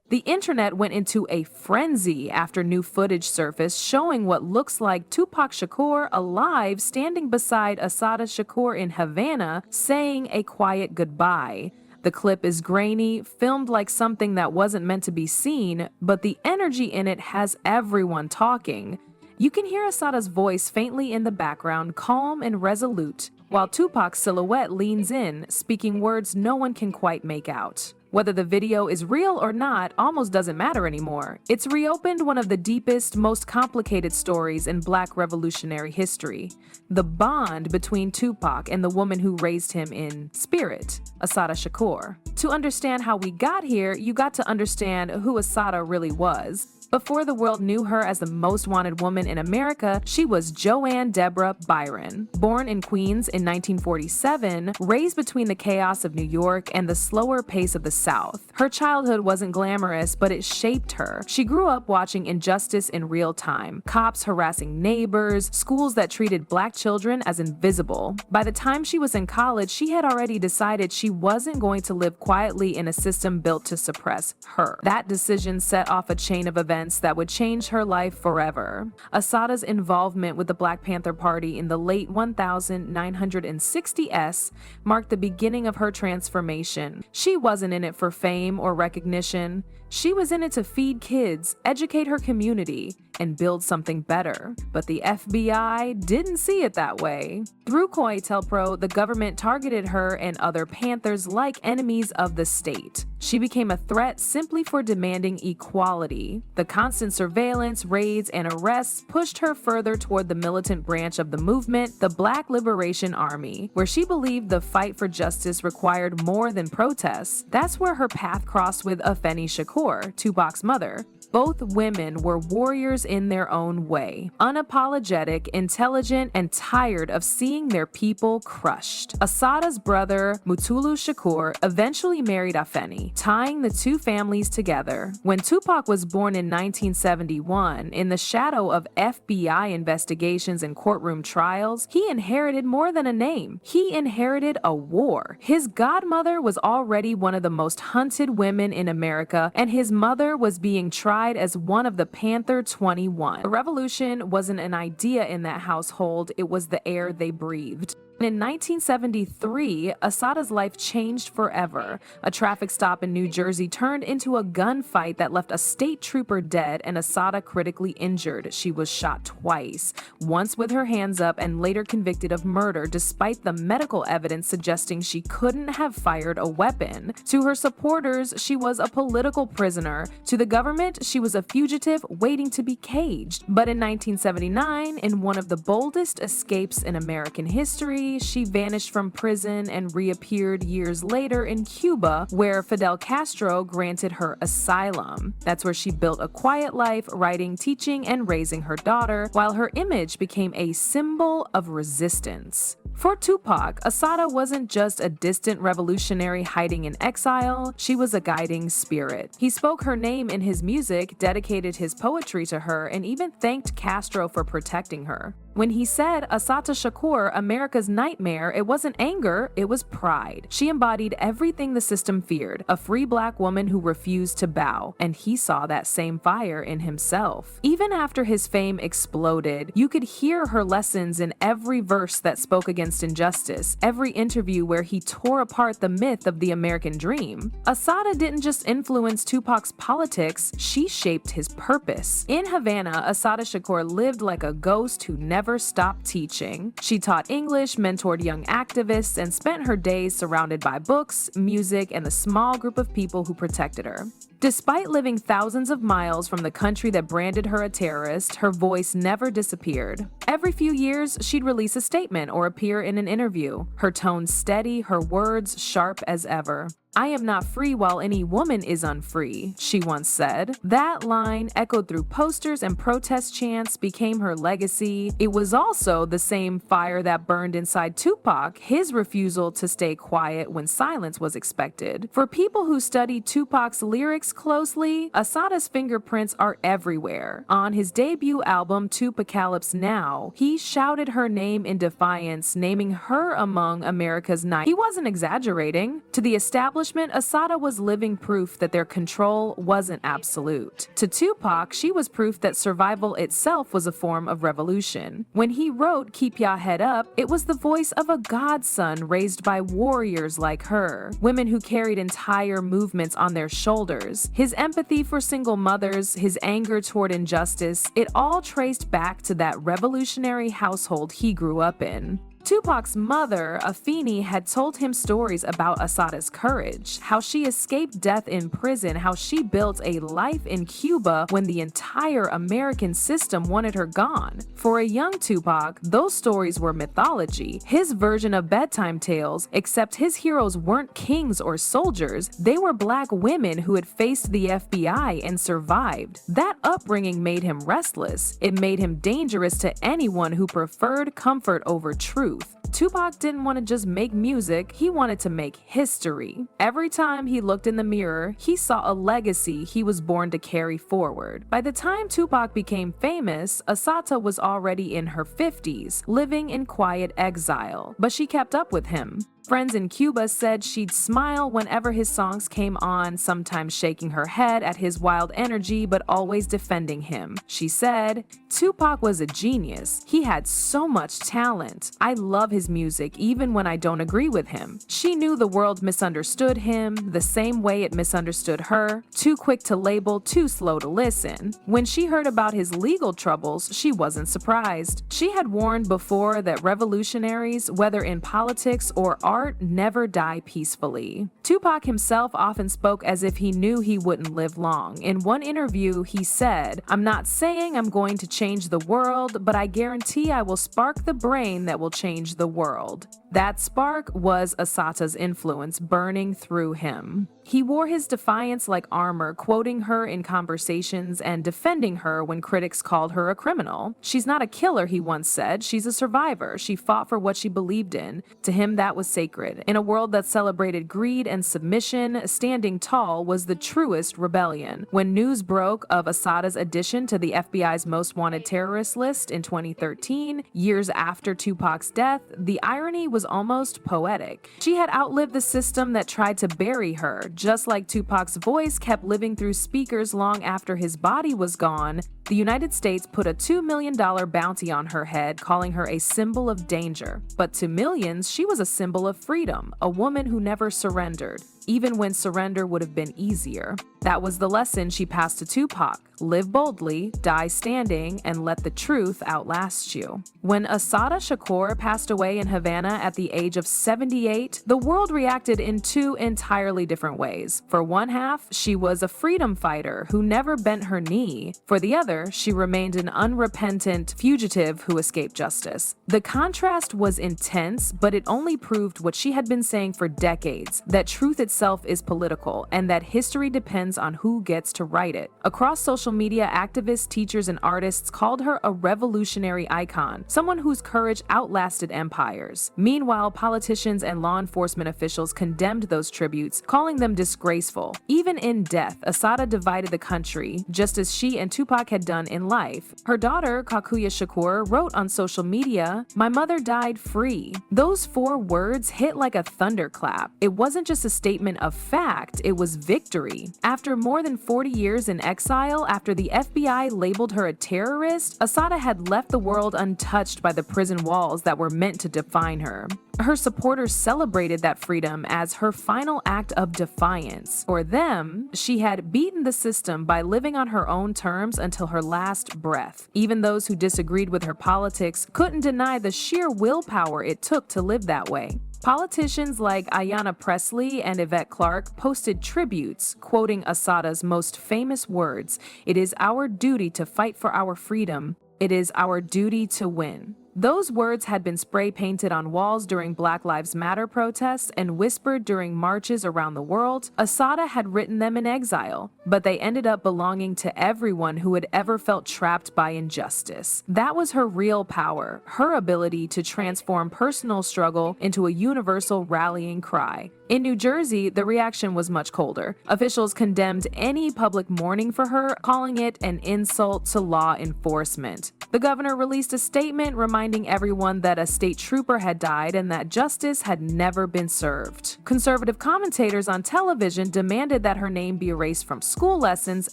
The internet went into a frenzy after new footage surfaced showing what looks like Tupac Shakur alive standing beside Assata Shakur in Havana saying a quiet goodbye. The clip is grainy, filmed like something that wasn't meant to be seen, but the energy in it has everyone talking. You can hear Assata's voice faintly in the background, calm and resolute, while Tupac's silhouette leans in, speaking words no one can quite make out. Whether the video is real or not almost doesn't matter anymore. It's reopened one of the deepest, most complicated stories in Black revolutionary history. The bond between Tupac and the woman who raised him in spirit, Assata Shakur. To understand how we got here, you got to understand who Assata really was. Before the world knew her as the most wanted woman in America, she was Joanne Deborah Byron. Born in Queens in 1947, raised between the chaos of New York and the slower pace of the South. Her childhood wasn't glamorous, but it shaped her. She grew up watching injustice in real time, cops harassing neighbors, schools that treated Black children as invisible. By the time she was in college, she had already decided she wasn't going to live quietly in a system built to suppress her. That decision set off a chain of events that would change her life forever. Assata's involvement with the Black Panther Party in the late 1960s marked the beginning of her transformation. She wasn't in it for fame or recognition. She was in it to feed kids, educate her community, and build something better. But the FBI didn't see it that way. Through COINTELPRO, the government targeted her and other Panthers like enemies of the state. She became a threat simply for demanding equality. The constant surveillance, raids, and arrests pushed her further toward the militant branch of the movement, the Black Liberation Army, where she believed the fight for justice required more than protests. That's where her path crossed with Afeni Shakur, Tupac's mother. Both women were warriors in their own way, unapologetic, intelligent, and tired of seeing their people crushed. Assata's brother, Mutulu Shakur, eventually married Afeni, tying the two families together. When Tupac was born in 1971, in the shadow of FBI investigations and courtroom trials, he inherited more than a name. He inherited a war. His godmother was already one of the most hunted women in America, and his mother was being tried as one of the Panther 21. A revolution wasn't an idea in that household, it was the air they breathed. In 1973, Assata's life changed forever. A traffic stop in New Jersey turned into a gunfight that left a state trooper dead and Assata critically injured. She was shot twice, once with her hands up and later convicted of murder despite the medical evidence suggesting she couldn't have fired a weapon. To her supporters, she was a political prisoner. To the government, she was a fugitive waiting to be caged. But in 1979, in one of the boldest escapes in American history, she vanished from prison and reappeared years later in Cuba, where Fidel Castro granted her asylum. That's where she built a quiet life, writing, teaching, and raising her daughter, while her image became a symbol of resistance. For Tupac, Assata wasn't just a distant revolutionary hiding in exile, she was a guiding spirit. He spoke her name in his music, dedicated his poetry to her, and even thanked Castro for protecting her. When he said Assata Shakur, America's nightmare, it wasn't anger, it was pride. She embodied everything the system feared, a free Black woman who refused to bow, and he saw that same fire in himself. Even after his fame exploded, you could hear her lessons in every verse that spoke against injustice, every interview where he tore apart the myth of the American dream. Assata didn't just influence Tupac's politics, she shaped his purpose. In Havana, Assata Shakur lived like a ghost who never stopped teaching. She taught English, mentored young activists, and spent her days surrounded by books, music, and the small group of people who protected her. Despite living thousands of miles from the country that branded her a terrorist, her voice never disappeared. Every few years, she'd release a statement or appear in an interview, her tone steady, her words sharp as ever. "I am not free while any woman is unfree," she once said. That line, echoed through posters and protest chants, became her legacy. It was also the same fire that burned inside Tupac, his refusal to stay quiet when silence was expected. For people who study Tupac's lyrics closely, Assata's fingerprints are everywhere. On his debut album, Tupacalypse Now, he shouted her name in defiance, naming her among America's 9. He wasn't exaggerating. To the established establishment, Assata was living proof that their control wasn't absolute. To Tupac, she was proof that survival itself was a form of revolution. When he wrote Keep Ya Head Up, it was the voice of a godson raised by warriors like her, women who carried entire movements on their shoulders. His empathy for single mothers, his anger toward injustice, it all traced back to that revolutionary household he grew up in. Tupac's mother, Afeni, had told him stories about Assata's courage, how she escaped death in prison, how she built a life in Cuba when the entire American system wanted her gone. For a young Tupac, those stories were mythology, his version of bedtime tales, except his heroes weren't kings or soldiers, they were black women who had faced the FBI and survived. That upbringing made him restless. It made him dangerous to anyone who preferred comfort over truth. Tupac didn't want to just make music, he wanted to make history. Every time he looked in the mirror, he saw a legacy he was born to carry forward. By the time Tupac became famous, Assata was already in her 50s, living in quiet exile, but she kept up with him. Friends in Cuba said she'd smile whenever his songs came on, sometimes shaking her head at his wild energy but always defending him. She said, "Tupac was a genius. He had so much talent. I love his music even when I don't agree with him." She knew the world misunderstood him the same way it misunderstood her, too quick to label, too slow to listen. When she heard about his legal troubles, she wasn't surprised. She had warned before that revolutionaries, whether in politics or art, never die peacefully. Tupac himself often spoke as if he knew he wouldn't live long. In one interview, he said, "I'm not saying I'm going to change the world, but I guarantee I will spark the brain that will change the world." That spark was Assata's influence burning through him. He wore his defiance like armor, quoting her in conversations and defending her when critics called her a criminal. "She's not a killer," he once said. "She's a survivor. She fought for what she believed in." To him, that was sacred. In a world that celebrated greed and submission, standing tall was the truest rebellion. When news broke of Assata's addition to the FBI's most wanted terrorist list in 2013, years after Tupac's death, the irony was almost poetic. She had outlived the system that tried to bury her. Just like Tupac's voice kept living through speakers long after his body was gone, the United States put a $2 million bounty on her head, calling her a symbol of danger. But to millions, she was a symbol of freedom, a woman who never surrendered, even when surrender would have been easier. That was the lesson she passed to Tupac. Live boldly, die standing, and let the truth outlast you. When Assata Shakur passed away in Havana at the age of 78, the world reacted in two entirely different ways. For one half, she was a freedom fighter who never bent her knee. For the other, she remained an unrepentant fugitive who escaped justice. The contrast was intense, but it only proved what she had been saying for decades, that truth itself is political, and that history depends on who gets to write it. Across social media, activists, teachers, and artists called her a revolutionary icon, someone whose courage outlasted empires. Meanwhile, politicians and law enforcement officials condemned those tributes, calling them disgraceful. Even in death, Assata divided the country, just as she and Tupac had done in life. Her daughter, Tupac Shakur, wrote on social media, "My mother died free." Those 4 words hit like a thunderclap. It wasn't just a statement of fact, it was victory. After more than 40 years in exile, after the FBI labeled her a terrorist, Assata had left the world untouched by the prison walls that were meant to define her. Her supporters celebrated that freedom as her final act of defiance. For them, she had beaten the system by living on her own terms until her last breath. Even those who disagreed with her politics couldn't deny the sheer willpower it took to live that way. Politicians like Ayanna Pressley and Yvette Clarke posted tributes, quoting Assata's most famous words, "It is our duty to fight for our freedom. It is our duty to win." Those words had been spray painted on walls during Black Lives Matter protests and whispered during marches around the world. Assata had written them in exile, but they ended up belonging to everyone who had ever felt trapped by injustice. That was her real power, her ability to transform personal struggle into a universal rallying cry. In New Jersey, the reaction was much colder. Officials condemned any public mourning for her, calling it an insult to law enforcement. The governor released a statement reminding everyone that a state trooper had died and that justice had never been served. Conservative commentators on television demanded that her name be erased from school lessons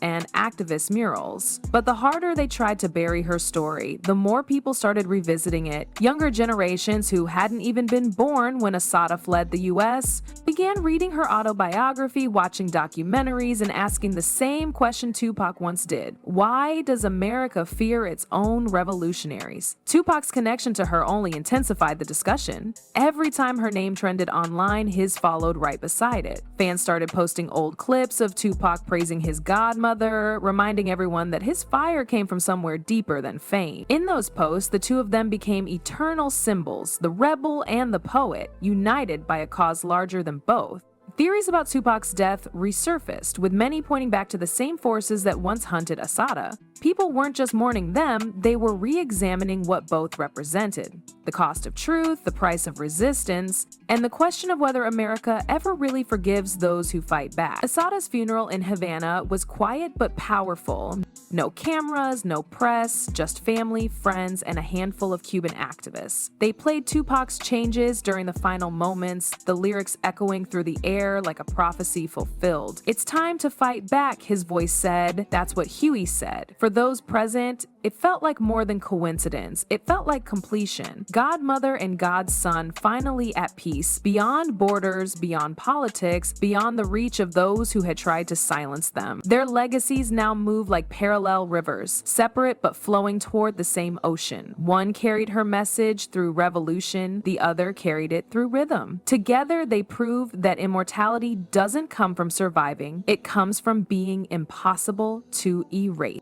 and activist murals. But the harder they tried to bury her story, the more people started revisiting it. Younger generations who hadn't even been born when Assata fled the U.S. began reading her autobiography, watching documentaries, and asking the same question Tupac once did. Why does America fear its own revolutionaries? Tupac's connection to her only intensified the discussion. Every time her name trended online, his followed right beside it. Fans started posting old clips of Tupac praising his godmother, reminding everyone that his fire came from somewhere deeper than fame. In those posts, the two of them became eternal symbols, the rebel and the poet, united by a cause larger than both. Theories about Tupac's death resurfaced, with many pointing back to the same forces that once hunted Assata. People weren't just mourning them, they were re-examining what both represented. The cost of truth, the price of resistance, and the question of whether America ever really forgives those who fight back. Assata's funeral in Havana was quiet but powerful. No cameras, no press, just family, friends, and a handful of Cuban activists. They played Tupac's changes during the final moments, the lyrics echoing through the air like a prophecy fulfilled. "It's time to fight back," his voice said. That's what Huey said. For those present, it felt like more than coincidence. It felt like completion. Godmother and Godson finally at peace, beyond borders, beyond politics, beyond the reach of those who had tried to silence them. Their legacies now move like parallel rivers, separate but flowing toward the same ocean. One carried her message through revolution, the other carried it through rhythm. Together, they proved that immortality doesn't come from surviving, it comes from being impossible to erase.